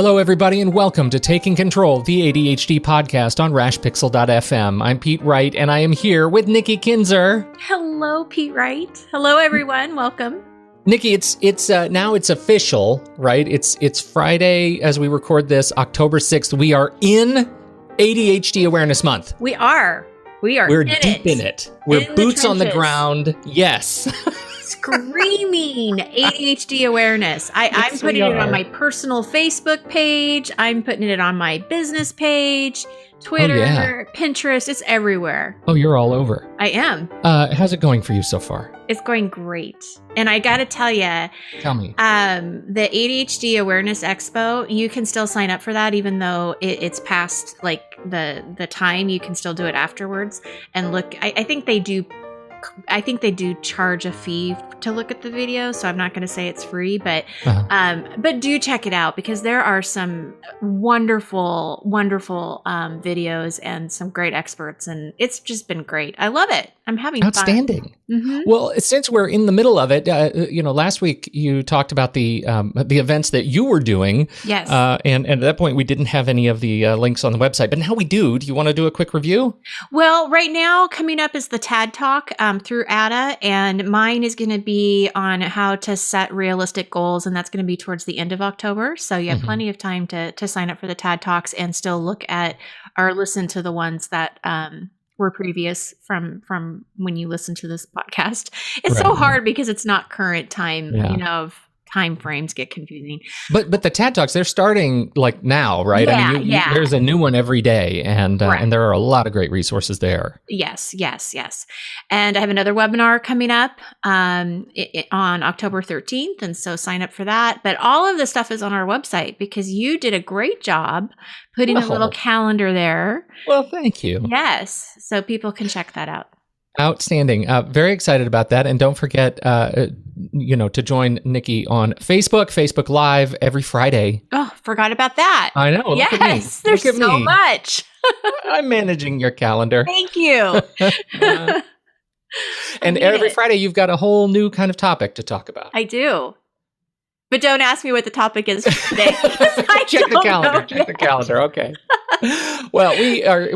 Hello, everybody, and welcome to Taking Control, the ADHD podcast on rashpixel.fm. I'm Pete Wright, and I am here with Nikki Kinzer. Hello, Pete Wright. Hello, everyone. Welcome. Nikki, it's now it's official, right? It's Friday as we record this, October 6th. We are in ADHD Awareness Month. We're deep in it. We're in boots on the ground. Yes. Screaming ADHD awareness. I'm putting it on my personal Facebook page. I'm putting it on my business page, Twitter, Pinterest. It's everywhere. Oh, you're all over. I am. How's it going for you so far? It's going great. And I got to tell you. Tell me. The ADHD Awareness Expo, you can still sign up for that even though it's past like the time. You can still do it afterwards and look. I think they do charge a fee to look at the video, so I'm not going to say it's free, but do check it out because there are some wonderful videos and some great experts, and it's just been great. I love it. I'm having outstanding. Fun. Mm-hmm. Well, since we're in the middle of it, last week you talked about the events that you were doing. Yes. And at that point we didn't have any of the links on the website, but now we do. Do you want to do a quick review? Well, right now coming up is the CHADD talk through ADDA, and mine is going to be on how to set realistic goals, and that's going to be towards the end of October. So you have plenty of time to sign up for the CHADD talks and still look at or listen to the ones that were previous from when you listen to this podcast. It's so hard because it's not current time, time frames get confusing. But the CHADD Talks, they're starting like now, right? Yeah, there's a new one every day, and there are a lot of great resources there. Yes. And I have another webinar coming up on October 13th, and so sign up for that. But all of the stuff is on our website because you did a great job putting a little calendar there. Well, thank you. Yes, so people can check that out. Outstanding. Very excited about that. And don't forget, to join Nikki on Facebook Live every Friday. Oh, forgot about that. I know. Yes, there's so much. I'm managing your calendar. Thank you. And every Friday, you've got a whole new kind of topic to talk about. I do. But don't ask me what the topic is today. Check the calendar. Okay. Well,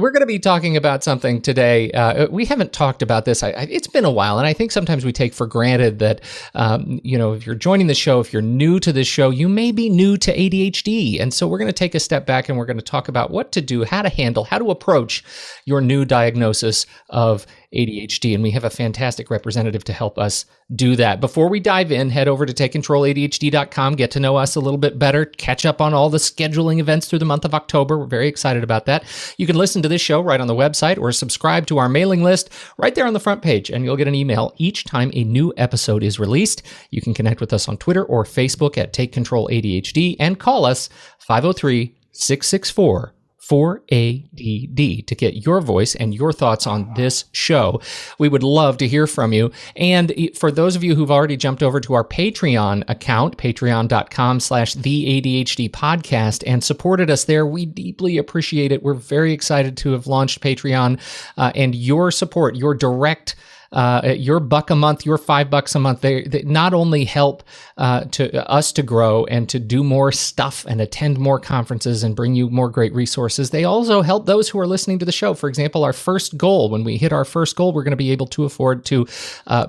we're going to be talking about something today. We haven't talked about this. It's been a while, and I think sometimes we take for granted that, if you're joining the show, if you're new to this show, you may be new to ADHD. And so we're going to take a step back and we're going to talk about what to do, how to handle, how to approach your new diagnosis of ADHD. And we have a fantastic representative to help us do that. Before we dive in, head over to TakeControlADHD.com, get to know us a little bit better, catch up on all the scheduling events through the month of October. We're very excited about that. You can listen to this show right on the website or subscribe to our mailing list right there on the front page, and you'll get an email each time a new episode is released. You can connect with us on Twitter or Facebook at Take Control ADHD and call us 503-664 4ADD to get your voice and your thoughts on this show. We would love to hear from you. And for those of you who've already jumped over to our Patreon account, patreon.com/the ADHD podcast, and supported us there, we deeply appreciate it. We're very excited to have launched Patreon, and your support, your direct your $1 a month, your $5 a month, they not only help to us to grow and to do more stuff and attend more conferences and bring you more great resources, they also help those who are listening to the show. For example, our first goal, when we hit our first goal, we're going to be able to afford to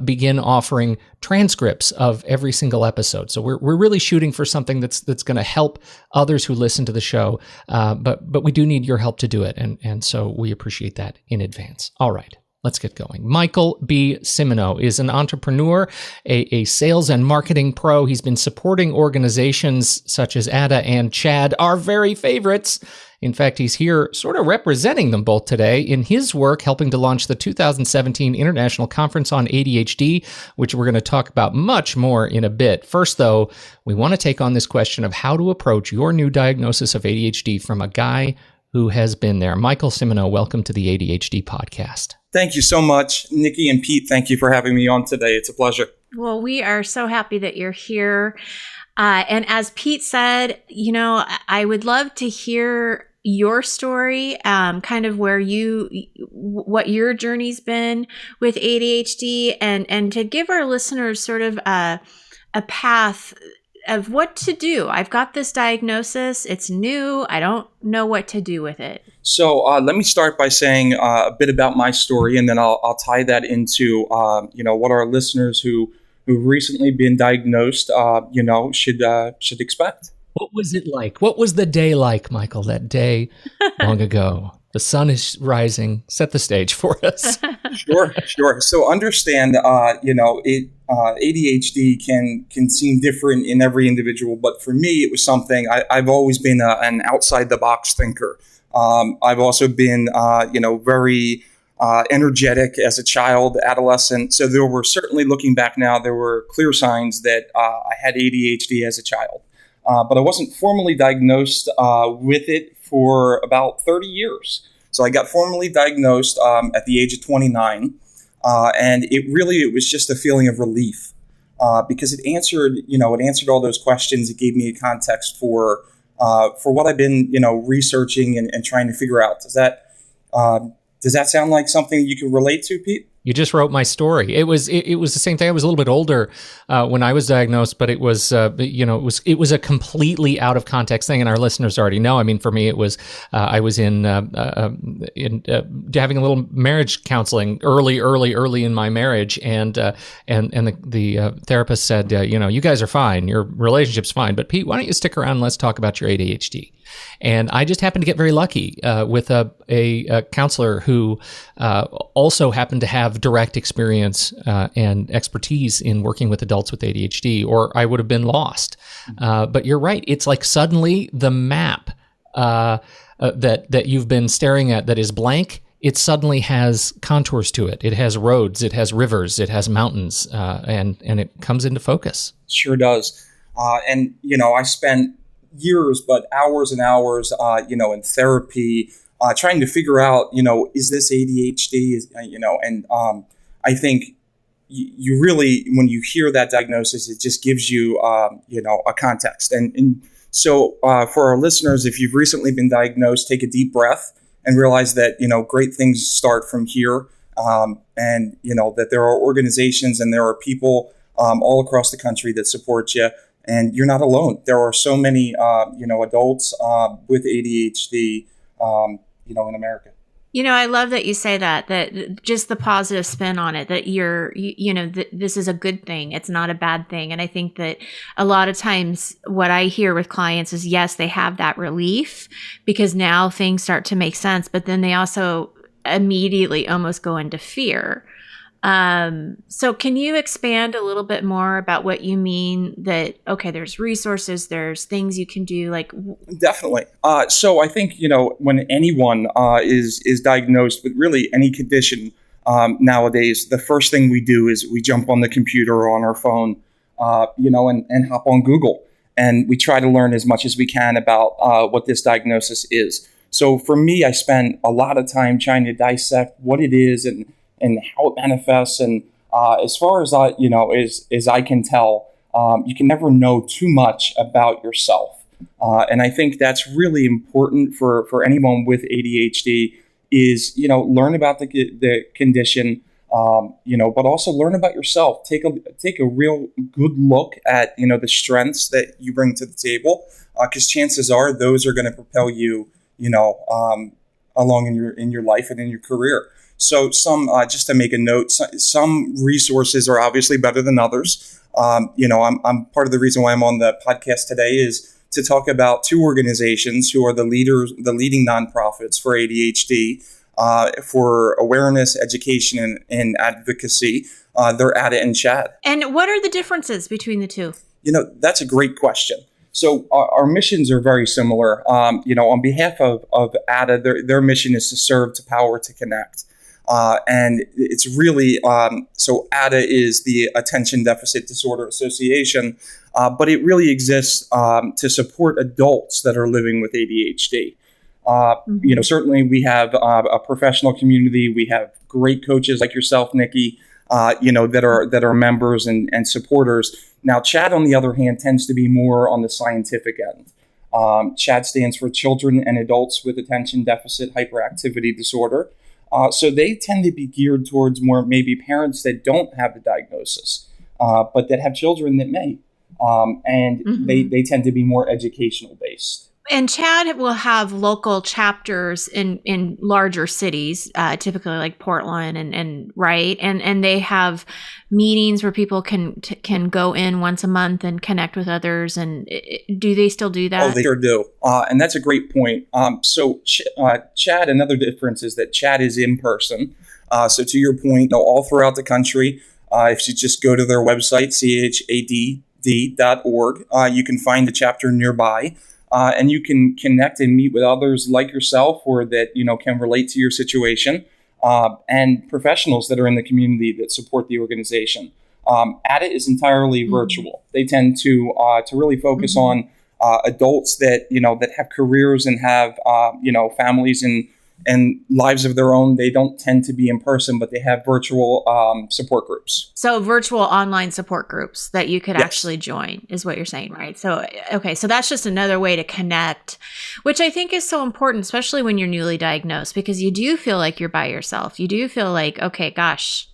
begin offering transcripts of every single episode. So we're really shooting for something that's going to help others who listen to the show, but we do need your help to do it, and so we appreciate that in advance. All right. Let's get going. Michael B. Cimino is an entrepreneur, a sales and marketing pro. He's been supporting organizations such as ADDA and CHADD, our very favorites. In fact, he's here sort of representing them both today in his work helping to launch the 2017 International Conference on ADHD, which we're going to talk about much more in a bit. First, though, we want to take on this question of how to approach your new diagnosis of ADHD from a guy who has been there. Michael Cimino, welcome to the ADHD podcast. Thank you so much, Nikki and Pete. Thank you for having me on today. It's a pleasure. Well, we are so happy that you're here. And as Pete said, I would love to hear your story, kind of what your journey's been with ADHD, and to give our listeners sort of a path of what to do. I've got this diagnosis. It's new. I don't know what to do with it. So let me start by saying a bit about my story, and then I'll tie that into what our listeners who've recently been diagnosed should expect. What was it like? What was the day like, Michael, that day long ago? The sun is rising. Set the stage for us. Sure. So understand, ADHD can seem different in every individual, but for me, it was something I've always been an outside the box thinker. I've also been, very energetic as a child, adolescent. So there were certainly, looking back now, there were clear signs that I had ADHD as a child. But I wasn't formally diagnosed with it for about 30 years. So I got formally diagnosed at the age of 29. And it was just a feeling of relief because it answered all those questions. It gave me a context for what I've been, researching and trying to figure out. Does that sound like something you can relate to, Pete? You just wrote my story. It was the same thing. I was a little bit older when I was diagnosed, but it was it was a completely out of context thing, and our listeners already know. I mean, for me, it was I was in having a little marriage counseling early in my marriage, and the therapist said, you guys are fine, your relationship's fine, but Pete, why don't you stick around and let's talk about your ADHD? And I just happened to get very lucky with a counselor who also happened to have direct experience and expertise in working with adults with ADHD, or I would have been lost. But you're right. It's like suddenly the map that you've been staring at that is blank, it suddenly has contours to it. It has roads, it has rivers, it has mountains, and it comes into focus. Sure does. I spent years, but hours and hours, in therapy, trying to figure out, is this ADHD? I think you really, when you hear that diagnosis, it just gives you, a context. And so for our listeners, if you've recently been diagnosed, take a deep breath and realize that, great things start from here. And that there are organizations and there are people all across the country that support you. And you're not alone. There are so many, adults with ADHD, in America. I love that you say that just the positive spin on it, that this is a good thing. It's not a bad thing. And I think that a lot of times what I hear with clients is, yes, they have that relief because now things start to make sense, but then they also immediately almost go into fear. So can you expand a little bit more about what you mean that, okay, there's resources, there's things you can do, like? Definitely. So I think, when anyone is diagnosed with really any condition nowadays, the first thing we do is we jump on the computer or on our phone, and hop on Google. And we try to learn as much as we can about what this diagnosis is. So for me, I spent a lot of time trying to dissect what it is and how it manifests. And as far as as I can tell, you can never know too much about yourself. And I think that's really important for anyone with ADHD is, learn about the condition, but also learn about yourself. Take a real good look at, the strengths that you bring to the table, because chances are those are going to propel you, along in your life and in your career. So just to make a note, some resources are obviously better than others. I'm part of the reason why I'm on the podcast today is to talk about two organizations who are the leading nonprofits for ADHD, for awareness, education, and advocacy. They're ADDA and CHADD. And what are the differences between the two? That's a great question. So our missions are very similar. On behalf of ADDA, their mission is to serve, to power, to connect. And it's really, so ADDA is the Attention Deficit Disorder Association, but it really exists to support adults that are living with ADHD. Certainly we have a professional community. We have great coaches like yourself, Nikki, that are members and supporters. Now, CHADD, on the other hand, tends to be more on the scientific end. CHADD stands for Children and Adults with Attention Deficit Hyperactivity Disorder. So they tend to be geared towards more maybe parents that don't have the diagnosis, but that have children that may. and they tend to be more educational based. And CHADD will have local chapters in larger cities, typically like Portland and right. And they have meetings where people can go in once a month and connect with others. And do they still do that? Oh, they sure do. And that's a great point. So CHADD, another difference is that CHADD is in person. So to your point, all throughout the country, if you just go to their website, CHADD.org, you can find a chapter nearby. And you can connect and meet with others like yourself or that, can relate to your situation, and professionals that are in the community that support the organization. ADDA is entirely virtual. They tend to really focus on adults that, that have careers and have, families and lives of their own. They don't tend to be in person, but they have virtual support groups. So virtual online support groups that you could actually join is what you're saying, right? So, okay. So that's just another way to connect, which I think is so important, especially when you're newly diagnosed, because you do feel like you're by yourself. You do feel like, okay, gosh,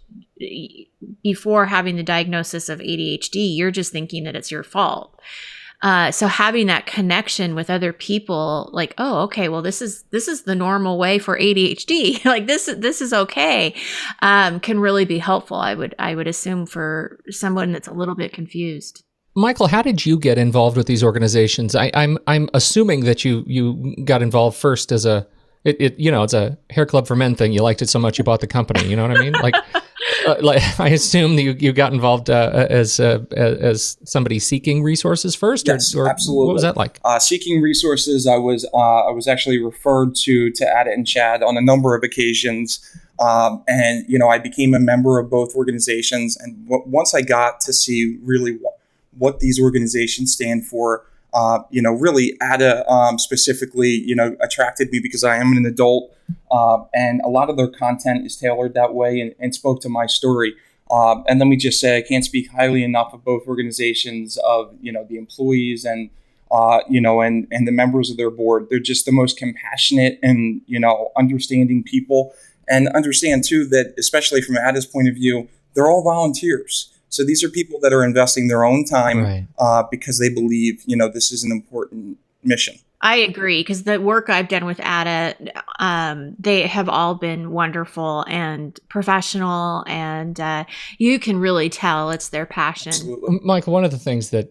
before having the diagnosis of ADHD, you're just thinking that it's your fault. So having that connection with other people, like, oh, okay, well, this is the normal way for ADHD. Like this is okay, can really be helpful. I would assume for someone that's a little bit confused. Michael, how did you get involved with these organizations? I'm assuming that you got involved first as it's a hair club for men thing. You liked it so much you bought the company. You know what I mean? Like I assume that you got involved as somebody seeking resources first. Yes, or absolutely. What was that like? Seeking resources, I was actually referred to ADDA and CHADD on a number of occasions, and I became a member of both organizations. And once I got to see really what these organizations stand for, really ADDA specifically, attracted me because I am an adult, and a lot of their content is tailored that way and spoke to my story. And let me just say, I can't speak highly enough of both organizations, of, the employees and the members of their board. They're just the most compassionate and, understanding people. And understand, too, that especially from ADDA's point of view, they're all volunteers. So these are people that are investing their own time because they believe, this is an important mission. I agree, because the work I've done with ADDA, they have all been wonderful and professional, and you can really tell it's their passion. Absolutely. Michael, one of the things that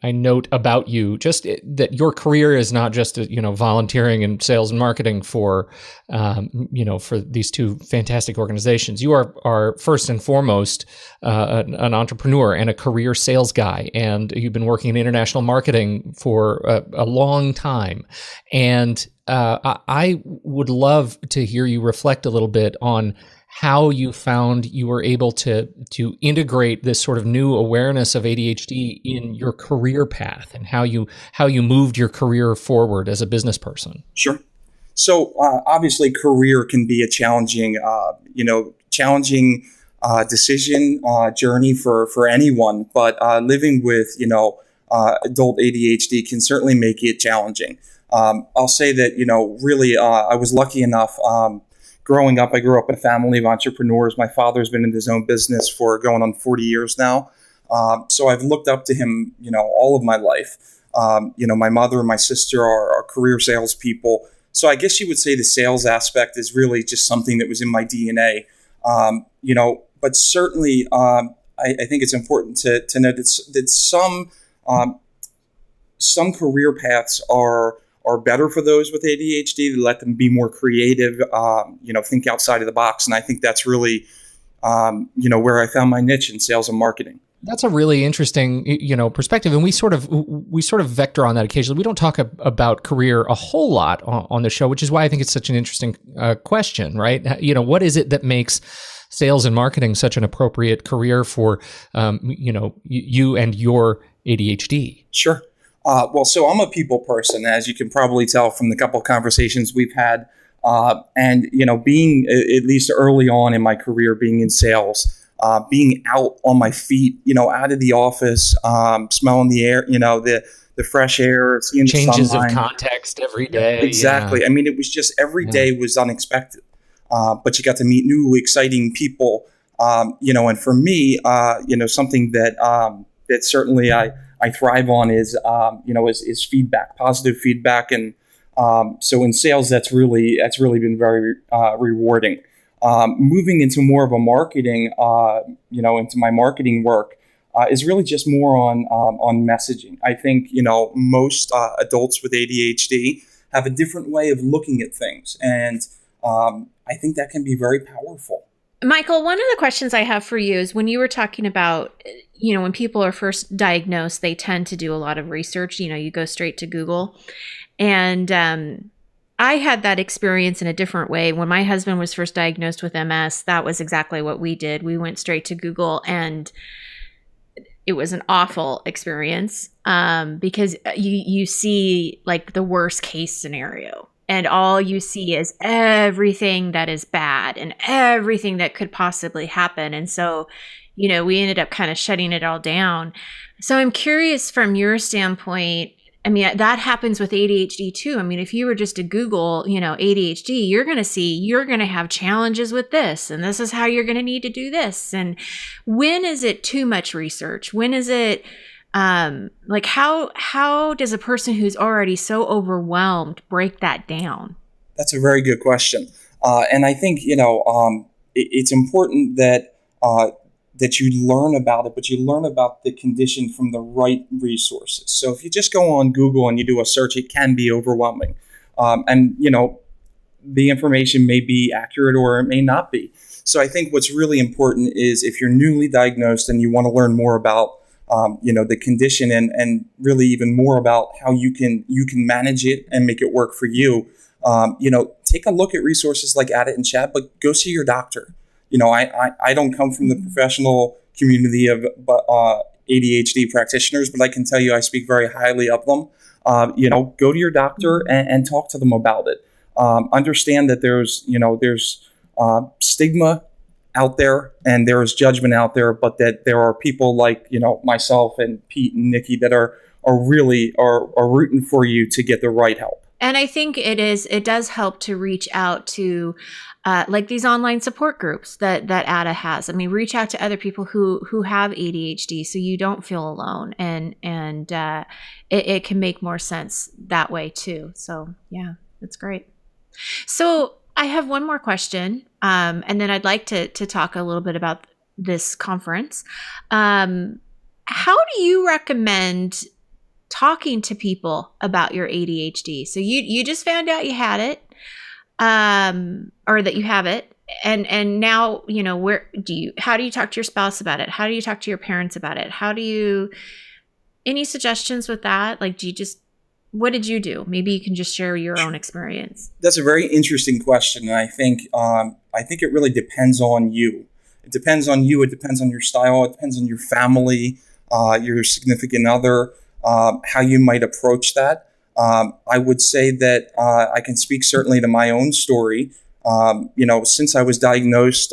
I note about you, just that your career is not just volunteering in sales and marketing for these two fantastic organizations. You are first and foremost an entrepreneur and a career sales guy, and you've been working in international marketing for a long time. And I would love to hear you reflect a little bit on how you found you were able to integrate this sort of new awareness of ADHD in your career path, and how you moved your career forward as a business person. Sure. So obviously, career can be a challenging decision journey for anyone. But living with adult ADHD can certainly make it challenging. I'll say that really I was lucky enough. Growing up, I grew up in a family of entrepreneurs. My father's been in his own business for going on 40 years now. So I've looked up to him, all of my life. My mother and my sister are career salespeople. So I guess you would say the sales aspect is really just something that was in my DNA. But certainly I think it's important to note that some career paths are better for those with ADHD, to let them be more creative, think outside of the box. And I think that's really, where I found my niche in sales and marketing. That's a really interesting, perspective, and we sort of vector on that occasionally. We don't talk about career a whole lot on the show, which is why I think it's such an interesting question, right? What is it that makes sales and marketing such an appropriate career for, you and your ADHD? Sure. So I'm a people person, as you can probably tell from the couple of conversations we've had, and being at least early on in my career, being in sales. Being out on my feet, out of the office, smelling the air, the fresh air, seeing the changes sunlight. Of context every day. Exactly. Yeah. I mean, it was just every day was unexpected, but you got to meet new, exciting people, and for me, something that that certainly I thrive on is feedback, positive feedback. And so in sales, that's really been very rewarding. Moving into more of a marketing, into my marketing work, is really just more on messaging. I think, most adults with ADHD have a different way of looking at things. And I think that can be very powerful. Michael, one of the questions I have for you is when you were talking about, when people are first diagnosed, they tend to do a lot of research. You go straight to Google. And I had that experience in a different way. When my husband was first diagnosed with MS, that was exactly what we did. We went straight to Google, and it was an awful experience because you see like the worst case scenario. And all you see is everything that is bad and everything that could possibly happen. And so, we ended up kind of shutting it all down. So I'm curious from your standpoint, that happens with ADHD too. If you were just to Google, ADHD, you're going to see you're going to have challenges with this, and this is how you're going to need to do this. And when is it too much research? When is it how does a person who's already so overwhelmed break that down? That's a very good question. And I think, it's important that you learn about it, but you learn about the condition from the right resources. So if you just go on Google and you do a search, it can be overwhelming. And the information may be accurate or it may not be. So I think what's really important is if you're newly diagnosed and you want to learn more about the condition and really even more about how you can manage it and make it work for you. Take a look at resources like ADDA and CHADD, but go see your doctor. I don't come from the professional community of ADHD practitioners, but I can tell you I speak very highly of them. Go to your doctor and talk to them about it. Understand that there's stigma out there and there is judgment out there, but that there are people like, myself and Pete and Nikki that are really rooting for you to get the right help. And I think it does help to reach out to like these online support groups that ADDA has. Reach out to other people who have ADHD so you don't feel alone, and it can make more sense that way too. So yeah, that's great. So I have one more question, and then I'd like to talk a little bit about this conference. How do you recommend talking to people about your ADHD? So you just found out you had it, or that you have it, and now how do you talk to your spouse about it? How do you talk to your parents about it? Any suggestions with that? What did you do? Maybe you can just share your own experience. That's a very interesting question, and I think it really depends on you. It depends on you. It depends on your style. It depends on your family, your significant other, how you might approach that. I would say that I can speak certainly to my own story. Since I was diagnosed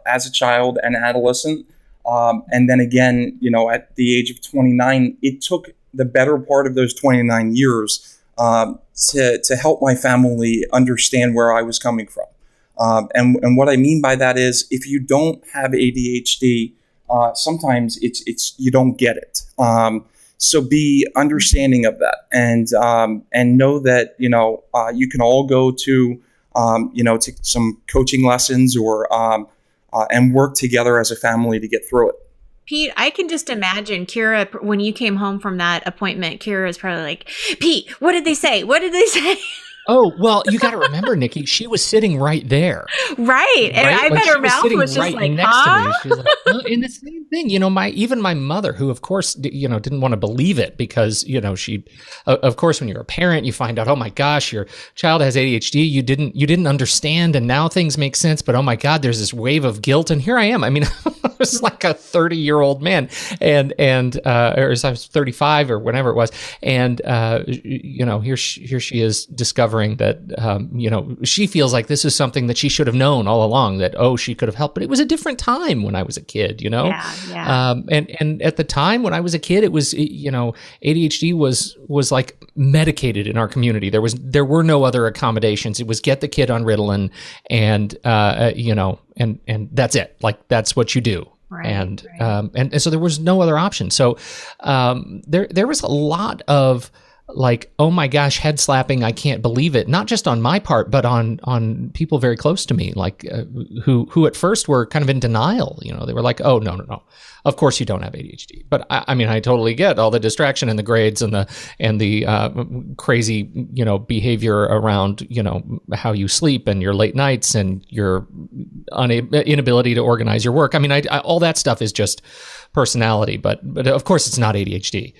as a child and adolescent, and then again, at the age of 29, it took the better part of those 29 years to help my family understand where I was coming from. And what I mean by that is if you don't have ADHD, sometimes it's you don't get it. So be understanding of that and know that, you can all go to some coaching lessons or and work together as a family to get through it. Pete, I can just imagine Kira, when you came home from that appointment, Kira is probably like, Pete, what did they say? What did they say? Oh, well, you got to remember, Nikki, she was sitting right there. Right. And I bet her mouth was just like, next to me. She was like, oh, and the same thing, even my mother, who of course, didn't want to believe it because, she, of course, when you're a parent, you find out, oh my gosh, your child has ADHD. You didn't understand. And now things make sense. But oh my God, there's this wave of guilt. And here I am. I was like a 30-year-old man or I was 35 or whenever it was. And, here she is discovering that, she feels like this is something that she should have known all along, that, she could have helped. But it was a different time when I was a kid, Yeah. And at the time when I was a kid, it was, ADHD was like medicated in our community. There were no other accommodations. It was get the kid on Ritalin and, and that's it. Like, that's what you do. Right, and so there was no other option. So there was a lot of like, oh my gosh, head slapping, I can't believe it. Not just on my part, but on people very close to me, like who at first were kind of in denial. They were like, oh, no. Of course you don't have ADHD. But I mean, I totally get all the distraction and the grades and the crazy, behavior around, how you sleep and your late nights and your inability to organize your work. I mean, I all that stuff is just personality, but of course it's not ADHD.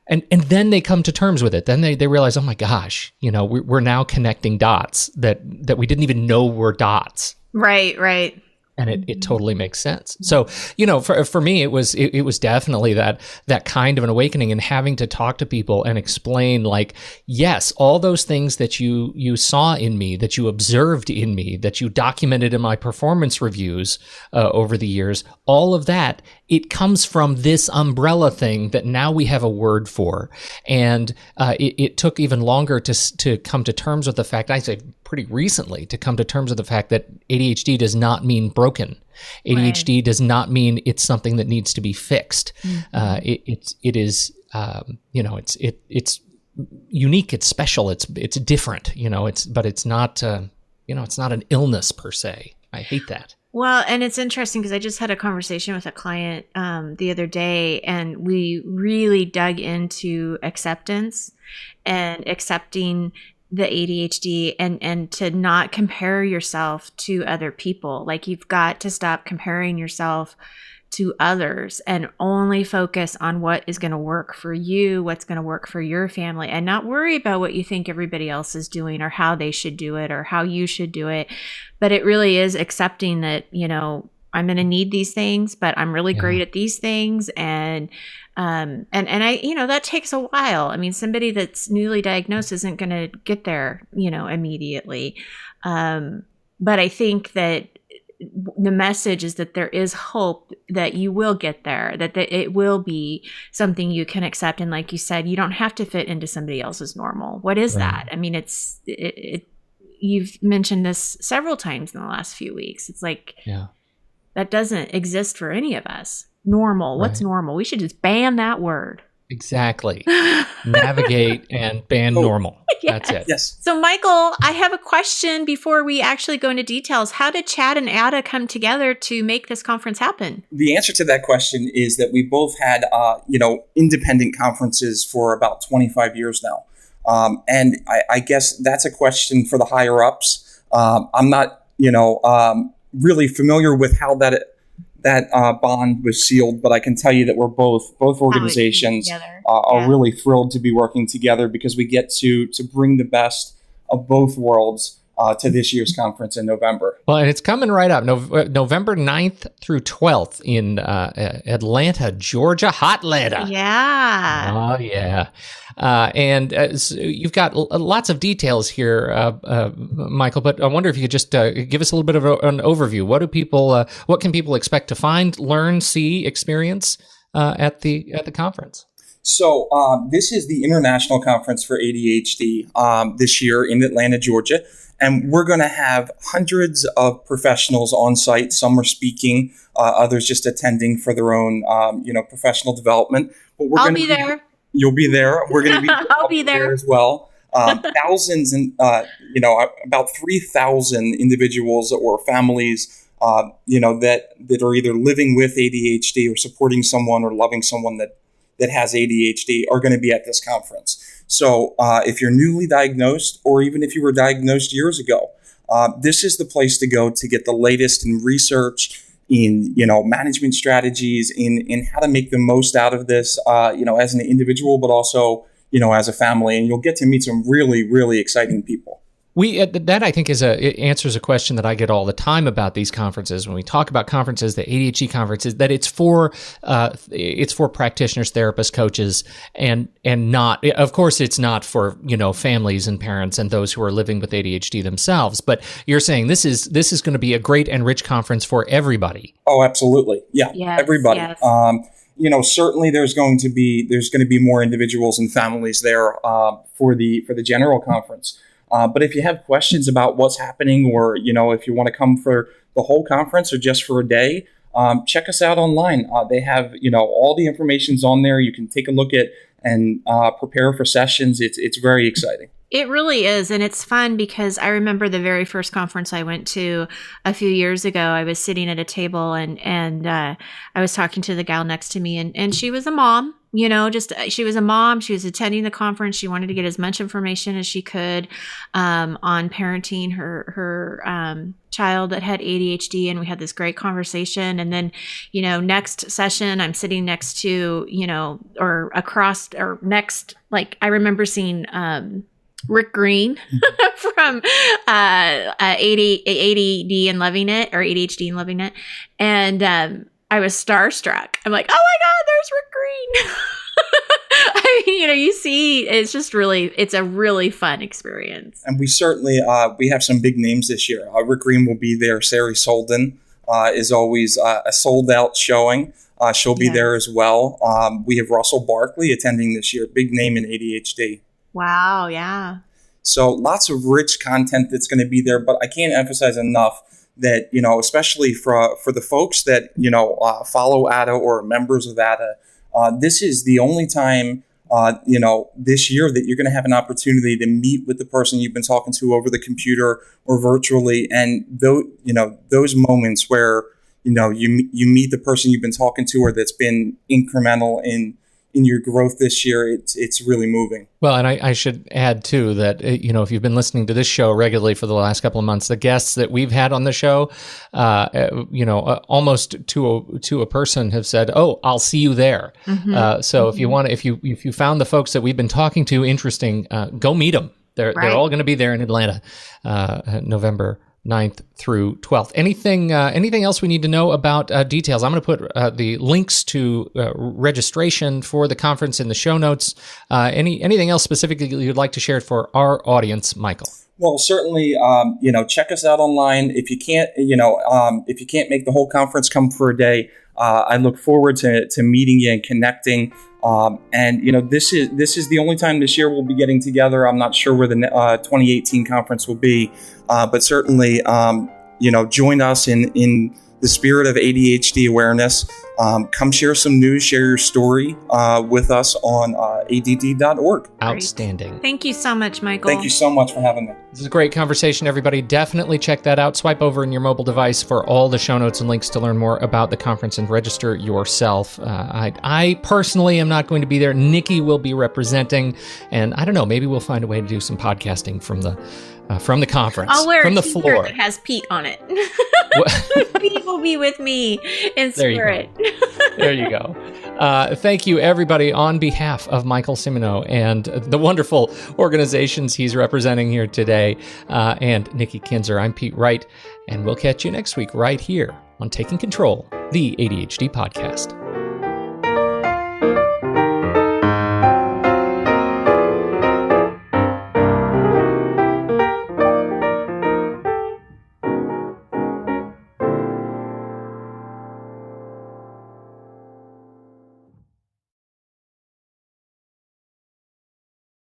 And then they come to terms with it. Then they realize, oh my gosh, we're now connecting dots that we didn't even know were dots. Right. And it totally makes sense. So, for me, it was definitely that kind of an awakening, and having to talk to people and explain, like, yes, all those things that you saw in me, that you observed in me, that you documented in my performance reviews over the years, all of that, it comes from this umbrella thing that now we have a word for. And it took even longer to come to terms with the fact, I say pretty recently, to come to terms with the fact that ADHD does not mean broken. ADHD does not mean it's something that needs to be fixed. Mm-hmm. It is it's unique, it's special, it's different. But it's not it's not an illness per se. I hate that. Well, and it's interesting because I just had a conversation with a client the other day, and we really dug into acceptance and accepting the ADHD and to not compare yourself to other people. Like, you've got to stop comparing yourself to others and only focus on what is going to work for you, what's going to work for your family, and not worry about what you think everybody else is doing or how they should do it or how you should do it. But it really is accepting that, I'm going to need these things, but I'm really great at these things. And I, that takes a while. I mean, somebody that's newly diagnosed isn't going to get there, immediately. But I think that the message is that there is hope that you will get there, that it will be something you can accept. And like you said, you don't have to fit into somebody else's normal. What is that? I mean, you've mentioned this several times in the last few weeks. It's like, that doesn't exist for any of us. Normal. What's normal? We should just ban that word. Exactly. Navigate and ban normal. That's it. Yes. So, Michael, I have a question before we actually go into details. How did CHADD and ADDA come together to make this conference happen? The answer to that question is that we both had, independent conferences for about 25 years now. And I guess that's a question for the higher ups. I'm not, really familiar with how that bond was sealed, but I can tell you that we're both organizations are really thrilled to be working together because we get to bring the best of both worlds to this year's conference in November. Well, and it's coming right up, November 9th through 12th in Atlanta, Georgia. Hot Atlanta. Yeah. Oh, yeah. So you've got lots of details here, Michael, but I wonder if you could just give us a little bit of an overview. What can people expect to find, learn, see, experience at the conference? So this is the International Conference for ADHD this year in Atlanta, Georgia. And we're going to have hundreds of professionals on site. Some are speaking, others just attending for their own, professional development. But I'll be there. You'll be there. We're going to be I'll be there as well. Thousands and, about 3,000 individuals or families, that are either living with ADHD or supporting someone or loving someone that has ADHD are going to be at this conference. So if you're newly diagnosed, or even if you were diagnosed years ago, this is the place to go to get the latest in research, in management strategies, in how to make the most out of this, as an individual, but also as a family. And you'll get to meet some really, really exciting people. That I think it answers a question that I get all the time about these conferences. When we talk about conferences, the ADHD conferences, that it's for practitioners, therapists, coaches, and not, of course, it's not for families and parents and those who are living with ADHD themselves. But you're saying this is going to be a great and rich conference for everybody. Oh, absolutely, yeah, yes, everybody. Yes. Certainly there's going to be more individuals and families there for the general conference. But if you have questions about what's happening, or if you want to come for the whole conference or just for a day, check us out online. They have, all the information's on there. You can take a look at and prepare for sessions. It's very exciting. It really is. And it's fun because I remember the very first conference I went to a few years ago. I was sitting at a table and I was talking to the gal next to me, and she was a mom. She was a mom. She was attending the conference. She wanted to get as much information as she could on parenting her child that had ADHD. And we had this great conversation. And then, next session, I'm sitting next to, or across or next, like I remember seeing Rick Green from ADD and Loving It, or ADHD and Loving It. And I was starstruck. I'm like, oh my God, there's Rick Green. I mean, you see, it's a really fun experience. And we certainly, we have some big names this year. Rick Green will be there. Sari Solden is always a sold out showing. She'll be there as well. We have Russell Barkley attending this year, big name in ADHD. Wow, yeah. So lots of rich content that's going to be there, but I can't emphasize enough that, especially for the folks that, follow ADDA or are members of ADDA, this is the only time, this year that you're going to have an opportunity to meet with the person you've been talking to over the computer or virtually. And those moments where, you meet the person you've been talking to or that's been incremental in your growth this year, it's really moving. Well, and I should add too that if you've been listening to this show regularly for the last couple of months, the guests that we've had on the show, almost to a person have said, "Oh, I'll see you there." Mm-hmm. So if you want, if you found the folks that we've been talking to interesting, go meet them. They're all going to be there in Atlanta, November 9th through 12th. Anything else we need to know about details? I'm going to put the links to registration for the conference in the show notes. Anything else specifically you'd like to share for our audience, Michael? Well, certainly, check us out online. If you can't, if you can't make the whole conference, come for a day. I look forward to meeting you and connecting. This is the only time this year we'll be getting together. I'm not sure where the 2018 conference will be, but certainly, join us in the spirit of ADHD awareness. Come share some news, share your story with us on ADD.org. Outstanding. Thank you so much, Michael. Thank you so much for having me. This is a great conversation, everybody. Definitely check that out. Swipe over in your mobile device for all the show notes and links to learn more about the conference and register yourself. I personally am not going to be there. Nikki will be representing, and I don't know, maybe we'll find a way to do some podcasting from the conference. I'll wear from a the floor that has Pete on it. Pete will be with me in spirit. There you go. Thank you, everybody, on behalf of Michael Cimino and the wonderful organizations he's representing here today, and Nikki Kinzer. I'm Pete Wright, and we'll catch you next week right here on Taking Control, the ADHD podcast.